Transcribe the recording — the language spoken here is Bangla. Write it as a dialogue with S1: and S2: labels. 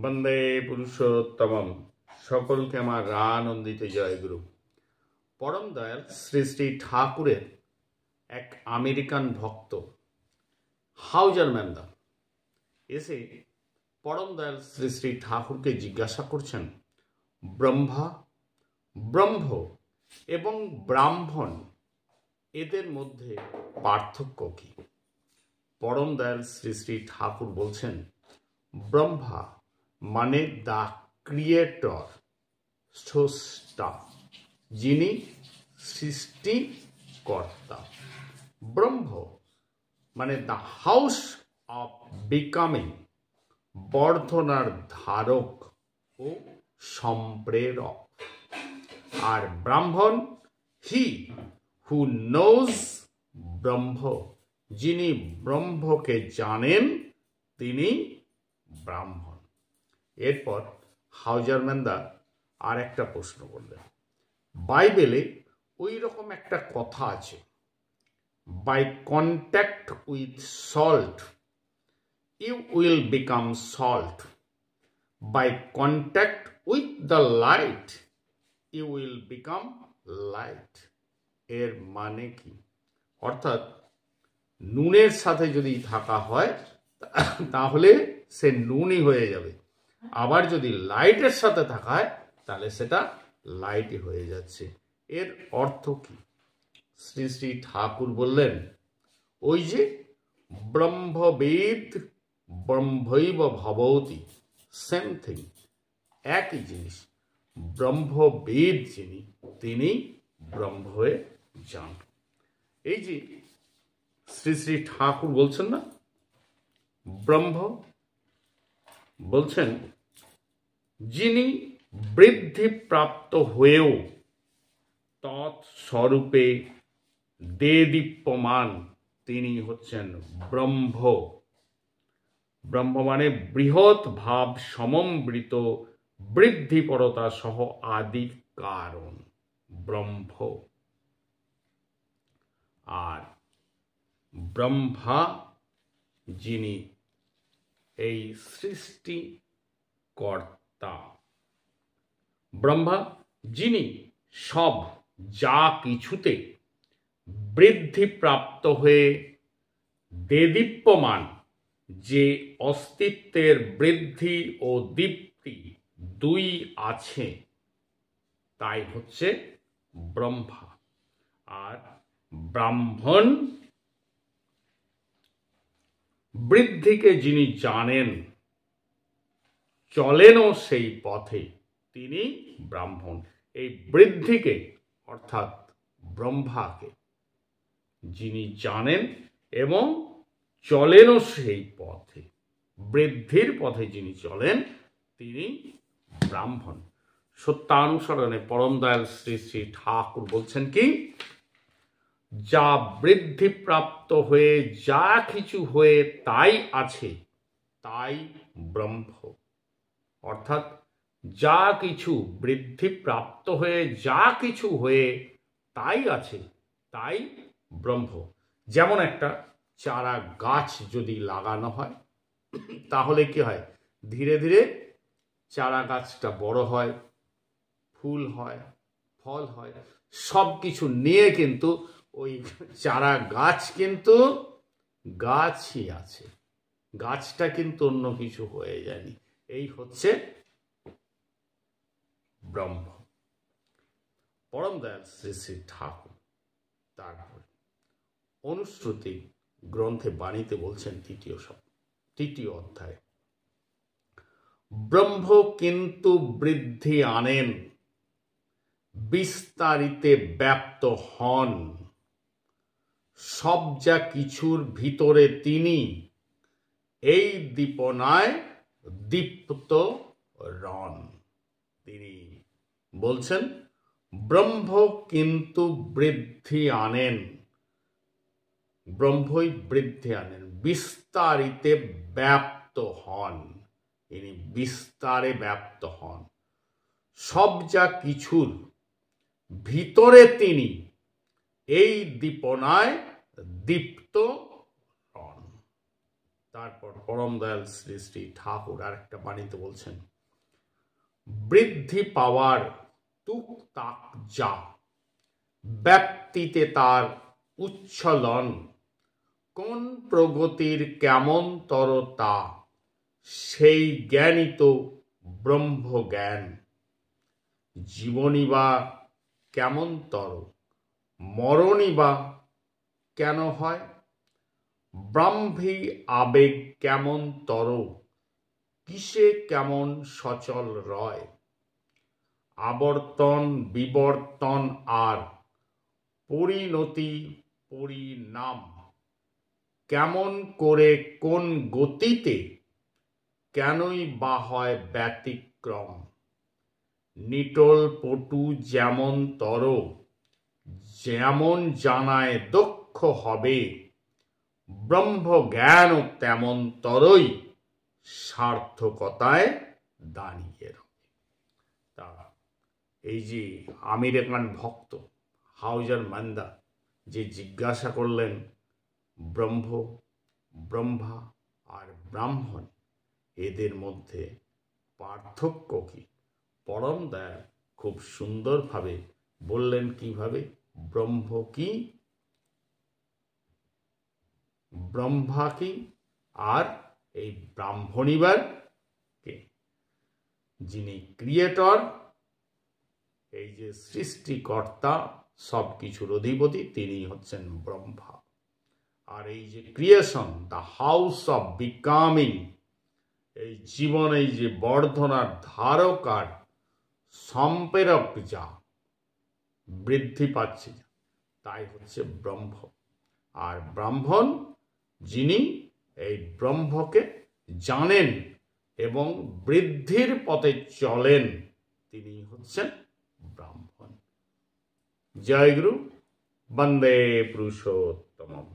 S1: বন্দে পুরুষোত্তমম। সকলকে আমার আনন্দিত জয়গুরু। পরম দয়াল শ্রী শ্রী ঠাকুরের এক আমেরিকান ভক্ত হাউজারম্যানদা এসে পরম দয়াল শ্রী শ্রী ঠাকুরকে জিজ্ঞাসা করছেন, ব্রহ্মা, ব্রহ্ম এবং ব্রাহ্মণ এদের মধ্যে পার্থক্য কি? পরম দয়াল শ্রী শ্রী ঠাকুর বলছেন, ব্রহ্মা মানে দ্য ক্রিয়েটর, স্রষ্টা, যিনি সৃষ্টিকর্তা। ব্রহ্ম মানে দ্য হাউস অফ বিকামিং, বর্ধনার ধারক ও সম্প্রেরক। আর ব্রাহ্মণ হি হু নোজ ব্রহ্ম, যিনি ব্রহ্মকে জানেন তিনি ব্রাহ্মণ। এরপর হাউজারম্যানদা আর একটা প্রশ্ন করলেন, বাইবেলে ওই রকম একটা কথা আছে, by contact with salt you will become salt, by contact with the light you will become light. এর মানে কি? অর্থাৎ নুনের সাথে যদি থাকা হয় তাহলে সে নুনই হয়ে যাবে, আবার যদি লাইটের সাথে থাকা হয় তাহলে সেটা লাইটই হয়ে যাচ্ছে। এর অর্থ কি? শ্রী শ্রী ঠাকুর বললেন, ওই যে ব্রহ্মবেদ ব্রহ্মৈব ভবতি, সেম থিং, একই জিনিস। ব্রহ্মবেদ যিনি তিনি ব্রহ্ম হয়ে যান। এই যে শ্রী শ্রী ঠাকুর বলছেন না, ব্রহ্ম বলছেন যিনি বৃদ্ধিপ্রাপ্ত হয়েও তৎস্বরূপে দেদীপ্যমান, তিনি হচ্ছেন ব্রহ্ম। ব্রহ্ম মানে বৃহৎ ভাব সমমৃত বৃদ্ধিপরতা সহ আদি কারণ ব্রহ্ম। আর ব্রহ্মা যিনি এই সৃষ্টি কর্তা, ব্রহ্মা যিনি সব যা কিছুতে বৃদ্ধিপ্রাপ্ত হয়ে দেদীপ্যমান, যে অস্তিত্বের বৃদ্ধি ও দীপ্তি দুই আছে, তাই হচ্ছে ব্রহ্মা। আর ব্রাহ্মণ বৃদ্ধিকে যিনি জানেন, চলেনও সেই পথে, তিনি ব্রাহ্মণ। এই বৃদ্ধিকে অর্থাৎ ব্রহ্মাকে যিনি জানেন এবং চলেনও সেই পথে, বৃদ্ধির পথে যিনি চলেন তিনি ব্রাহ্মণ। সত্যানুসরণে পরম দয়াল শ্রী শ্রী ঠাকুর বলছেন কি, যা বৃদ্ধিপ্রাপ্ত হয়ে যা কিছু হয়ে তাই আছে, তাই ব্রহ্ম। অর্থাৎ যা কিছু বৃদ্ধিপ্রাপ্ত হয়ে যা কিছু হয়ে তাই আছে, তাই ব্রহ্ম। যেমন একটা চারা গাছ যদি লাগানো হয় তাহলে কি হয়, ধীরে ধীরে চারা গাছটা বড় হয়, ফুল হয়, ফল হয়, সব কিছু নিয়ে কিন্তু ওই চারা গাছ কিন্তু গাছই আছে, গাছটা কিন্তু অন্য কিছু হয়ে যায়নি। এই হচ্ছে ব্রহ্ম। পরম দয়াল শ্রী শ্রী ঠাকুর তারপর অনুশ্রুতি গ্রন্থে বাণীতে বলছেন, তৃতীয় অধ্যায়, ব্রহ্ম কিন্তু বৃদ্ধি আনেন, বিস্তারিতে ব্যাপ্ত হন, সব যা কিছুর ভিতরে তিনি, এই দীপনায় দীপ্ত রন। তিনি বলছেন ব্রহ্ম কিন্তু বৃদ্ধি আনেন, ব্রহ্মই বৃদ্ধি আনেন, বিস্তারিতে ব্যাপ্ত হন, তিনি বিস্তারে ব্যাপ্ত হন, সব যা কিছুর ভিতরে তিনি, এই দীপনায় দীপ্ত হন। তারপর পরম দয়াল শ্রী শ্রী ঠাকুর আর একটা বাণীতে বলছেন, বৃদ্ধি পাওয়ার টুকটাক যা, ব্যাপ্তিতে তার উচ্ছলন, কোন প্রগতির কেমন তরতা, সেই জ্ঞানই তো ব্রহ্মজ্ঞান। জীবনী বা কেমন তর, মরণই বা কেন হয়, ব্রাহ্মী আবেগ কেমন তর, কিসে কেমন সচল রয়। আবর্তন বিবর্তন আর পরিণতি পরিণাম, কেমন করে কোন গতিতে, কেনই বা হয় ব্যতিক্রম। নিটোল পটু যেমন তর, যেমন জানায় দক্ষ হবে, ব্রহ্মজ্ঞান তেমন তরই সার্থকতায় দাঁড়িয়ে রবে। তা এই যে আমেরিকান ভক্ত হাউজার মান্দা যে জিজ্ঞাসা করলেন, ব্রহ্মা আর ব্রাহ্মণ এদের মধ্যে পার্থক্য কি, পরম দয়াল খুব সুন্দরভাবে বললেন। কিভাবে? ব্রহ্মা কি আর এই ব্রাহ্মণীবার কে। যিনি ক্রিয়েটর, এই যে সৃষ্টিকর্তা, সব কিছুর অধিপতি, তিনি হচ্ছেন ব্রহ্মা। আর এই যে creation, the house of becoming, এই জীবন, এই যে বর্ধনার ধারক আর সম্প্রেরক যা, বৃদ্ধি পাচ্ছে, তাই হচ্ছে ব্রহ্ম। আর ব্রাহ্মণ যিনি এই ব্রহ্মকে জানেন এবং বৃদ্ধির পথে চলেন, তিনি হচ্ছেন ব্রাহ্মণ। জয় গুরু, বন্দে পুরুষোত্তমম।